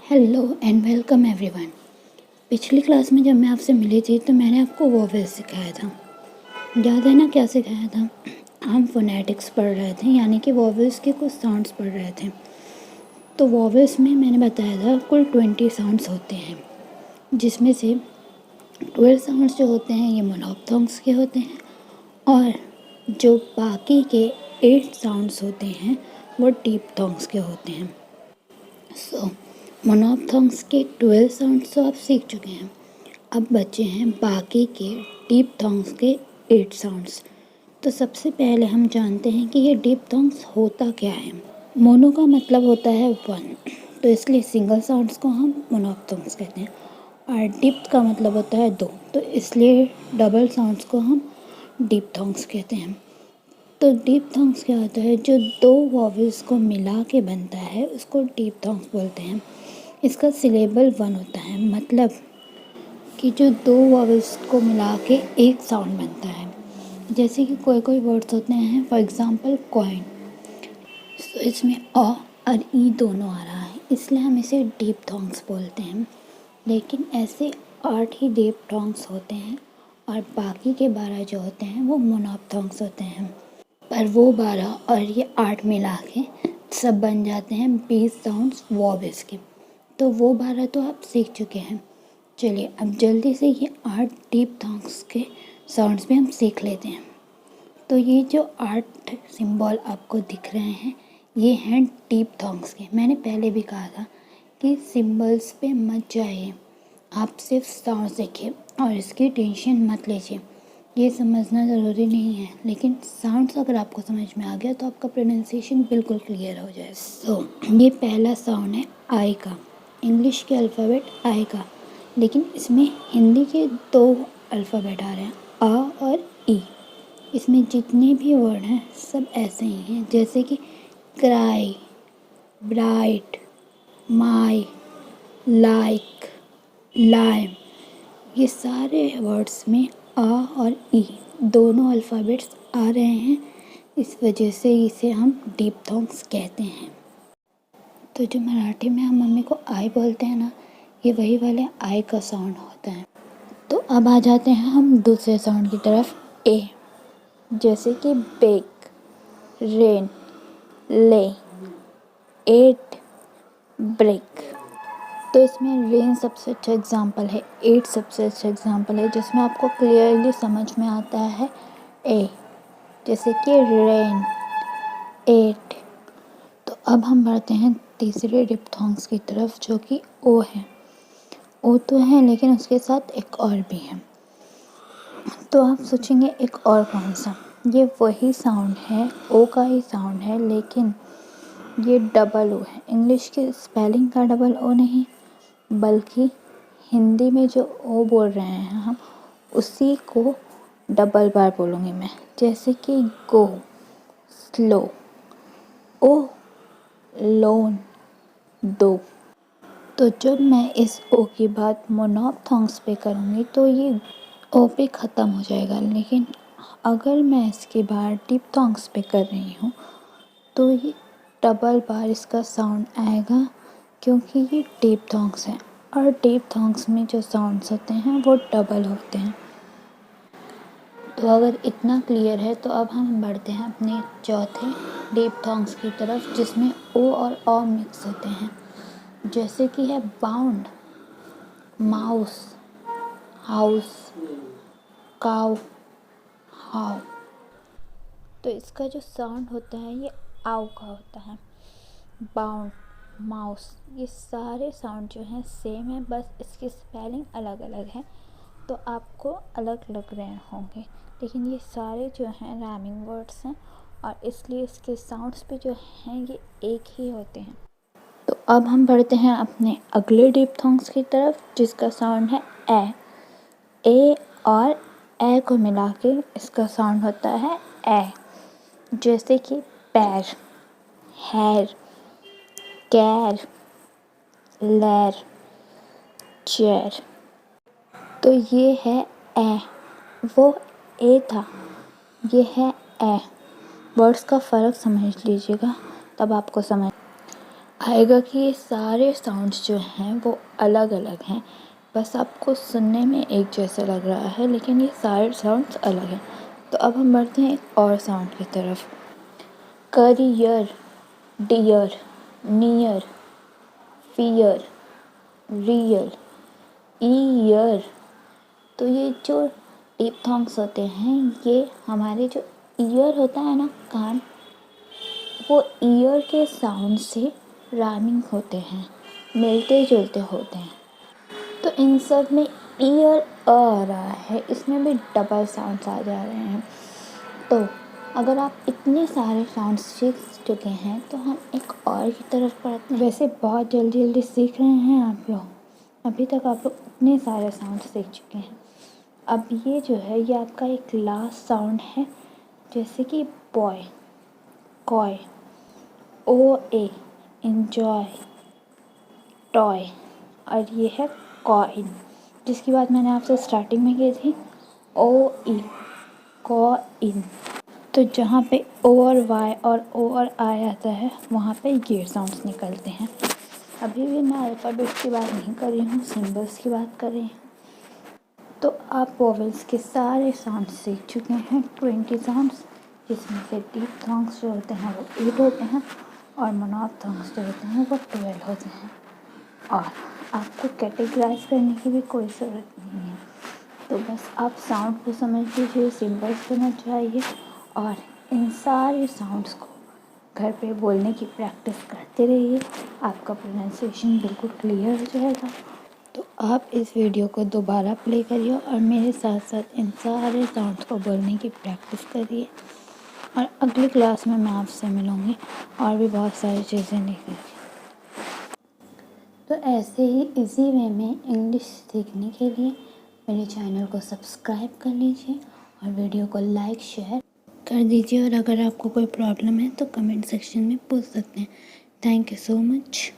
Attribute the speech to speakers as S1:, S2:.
S1: Hello and welcome everyone. पिछली class में जब मैं आपसे मिली थी तो मैंने आपको वोवेल्स सिखाया था। याद है ना क्या सिखाया था? हम फोनेटिक्स पढ़ रहे थे, यानी कि वोवेल्स के कुछ साउंड्स पढ़ रहे थे। तो वोवेल्स में मैंने बताया था कुल 20 साउंड्स होते हैं, जिसमें से 12 साउंड्स जो होते हैं ये मोनोप्थोंग्स के होते हैं और जो बाकी के 8 साउंड्स होते हैं वो डिप्थोंग्स के होते हैं। सो मोनोप्थोंग्स के 12 साउंड्स तो आप सीख चुके हैं। अब बचे हैं बाकी के डिप्थोंग्स के 8 साउंड्स। तो सबसे पहले हम जानते हैं कि ये डिप्थोंग्स होता क्या है। मोनो का मतलब होता है 1, तो इसलिए सिंगल साउंड्स को हम मोनोप्थोंग्स कहते हैं। और डिप्थ का मतलब होता है 2, तो इसलिए डबल साउंड्स को हम डिप्थोंग्स कहते हैं। तो डिप्थोंग्स क्या होता है? जो दो वॉवेल्स को मिला के बनता है उसको डिप्थोंग्स बोलते हैं। इसका सिलेबल 1 होता है, मतलब कि जो दो वॉवेल्स को मिला के एक साउंड बनता है। जैसे कि कोई कोई वर्ड्स होते हैं, फॉर एग्जांपल कॉइन, तो इसमें अ और ई दोनों आ रहा है, इसलिए हम इसे डिप्थोंग्स बोलते हैं। लेकिन ऐसे 8 ही डिप्थोंग्स होते हैं और बाकी के 12 जो होते हैं वो मोनोप्थोंग्स होते हैं। पर वो 12 और ये 8 मिला के सब बन जाते हैं 20 साउंड्स वॉवेल्स के। तो वो 12 तो आप सीख चुके हैं। चलिए अब जल्दी से ये 8 डिप्थोंग्स के साउंड्स भी हम सीख लेते हैं। तो ये जो 8 सिंबल आपको दिख रहे हैं ये हैं डिप्थोंग्स के। मैंने पहले भी कहा था कि सिंबल्स पे मत जाइए, आप सिर्फ साउंड्स देखिए और इसकी टेंशन मत लीजिए। ये समझना ज़रूरी नहीं है, लेकिन साउंड्स अगर आपको समझ में आ गया तो आपका प्रोनाउंसिएशन बिल्कुल क्लियर हो जाए। ये पहला साउंड है आई का, इंग्लिश के अल्फ़ाबेट आई का, लेकिन इसमें हिंदी के 2 अल्फ़ाबेट आ रहे हैं, आ और ई। इसमें जितने भी वर्ड हैं सब ऐसे ही हैं, जैसे कि क्राई, ब्राइट, माई, लाइक, लाइम। ये सारे वर्ड्स में आ और ई दोनों अल्फ़ाबेट्स आ रहे हैं, इस वजह से इसे हम डिप्थोंग्स कहते हैं। तो जो मराठी में हम मम्मी को आई बोलते हैं ना, ये वही वाले आई का साउंड होता है। तो अब आ जाते हैं हम दूसरे साउंड की तरफ, ए, जैसे कि बेक, रेन, ले, एट, ब्रेक। तो इसमें रेन सबसे अच्छा एग्जाम्पल है, एट सबसे अच्छा एग्जाम्पल है, जिसमें आपको क्लियरली समझ में आता है ए, जैसे कि रेन, एट। तो अब हम बढ़ते हैं तीसरे डिप्थोंग्स की तरफ, जो कि ओ है। ओ तो है लेकिन उसके साथ एक और भी है। तो आप सोचेंगे एक और कौन सा? ये वही साउंड है, ओ का ही साउंड है, लेकिन ये डबल ओ है। इंग्लिश के स्पेलिंग का डबल ओ नहीं, बल्कि हिंदी में जो ओ बोल रहे हैं हम उसी को डबल बार बोलूँगी मैं, जैसे कि गो, स्लो, ओ, लोन, दो। तो जब मैं इस ओ की बात मोनोप्थोंग्स पे करूँगी तो ये ओ पे ख़त्म हो जाएगा, लेकिन अगर मैं इसके बार डिप्थोंग्स पे कर रही हूँ तो ये डबल बार इसका साउंड आएगा, क्योंकि ये डिप्थोंग्स है और डिप्थोंग्स में जो साउंड्स होते हैं वो डबल होते हैं। तो अगर इतना क्लियर है तो अब हम बढ़ते हैं अपने चौथे डिप्थोंग्स की तरफ, जिसमें ओ और अ मिक्स होते हैं, जैसे कि है bound, mouse, house, cow, how. तो इसका जो साउंड होता है ये आउ का होता है। बाउंड, माउस, ये सारे साउंड जो हैं सेम है, बस इसकी स्पेलिंग अलग अलग है, तो आपको अलग लग रहे होंगे, लेकिन ये सारे जो हैं राइमिंग वर्ड्स हैं और इसलिए इसके साउंड्स पे जो हैं ये एक ही होते हैं। तो अब हम बढ़ते हैं अपने अगले डिप्थोंग्स की तरफ, जिसका साउंड है ए और ए को मिला के इसका साउंड होता है ए, जैसे कि पैर, हेयर, कैर, लेर, चेयर। तो ये है ए, वो ए था, ये है ए। वर्ड्स का फ़र्क समझ लीजिएगा, तब आपको समझ। आएगा कि ये सारे साउंड्स जो हैं वो अलग अलग हैं, बस आपको सुनने में एक जैसा लग रहा है लेकिन ये सारे साउंड्स अलग हैं। तो अब हम बढ़ते हैं एक और साउंड की तरफ। Career, dear, near, fear, real, year. तो ये जो डिप्थोंग्स होते हैं, ये हमारे जो ईयर होता है ना, कान, वो ईयर के साउंड से राइमिंग होते हैं, मिलते जुलते होते हैं। तो इन सब में ईयर आ रहा है, इसमें भी डबल साउंड्स आ जा रहे हैं। तो अगर आप इतने सारे साउंड्स सीख चुके हैं तो हम एक और की तरफ बढ़ते हैं। वैसे बहुत जल्दी जल्दी सीख रहे हैं आप लोग, अभी तक आप लोग इतने सारे साउंड्स सीख चुके हैं। अब ये जो है ये आपका एक लास्ट साउंड है, जैसे कि बॉय, कॉय, ओ ए, इंजॉय, टॉय, और ये है कॉइन, जिसकी बात मैंने आपसे स्टार्टिंग में की थी, ओ ई, कॉइन। तो जहाँ पे ओ और वाई और ओ और आई आता है वहाँ पे ये साउंड्स निकलते हैं। अभी भी मैं अल्फ़ाबेट की बात नहीं कर रही हूँ, सिंबल्स की बात कर रही हूँ। तो आप वोवेल्स के सारे साउंड्स सीख चुके हैं, 20 साउंड्स, जिसमें से डिप्थोंग्स जो होते हैं वो 8 होते हैं और मोनोप्थोंग्स जो होते हैं वो 12 होते हैं। और आपको कैटेगराइज करने की भी कोई ज़रूरत नहीं है। तो बस आप साउंड को समझ लीजिए, सिंबल्स समझ जाइए और इन सारे साउंड्स को घर पे बोलने की प्रैक्टिस करते रहिए, आपका प्रोनाउंसिएशन बिल्कुल क्लियर हो जाएगा। तो आप इस वीडियो को दोबारा प्ले करिए और मेरे साथ साथ इन सारे साउंड्स को बोलने की प्रैक्टिस करिए। और अगली क्लास में मैं आपसे मिलूँगी और भी बहुत सारी चीज़ें लेकर। तो ऐसे ही इजी वे में इंग्लिश सीखने के लिए मेरे चैनल को सब्सक्राइब कर लीजिए और वीडियो को लाइक शेयर कर दीजिए। और अगर आपको कोई प्रॉब्लम है तो कमेंट सेक्शन में पूछ सकते हैं। Thank you so much.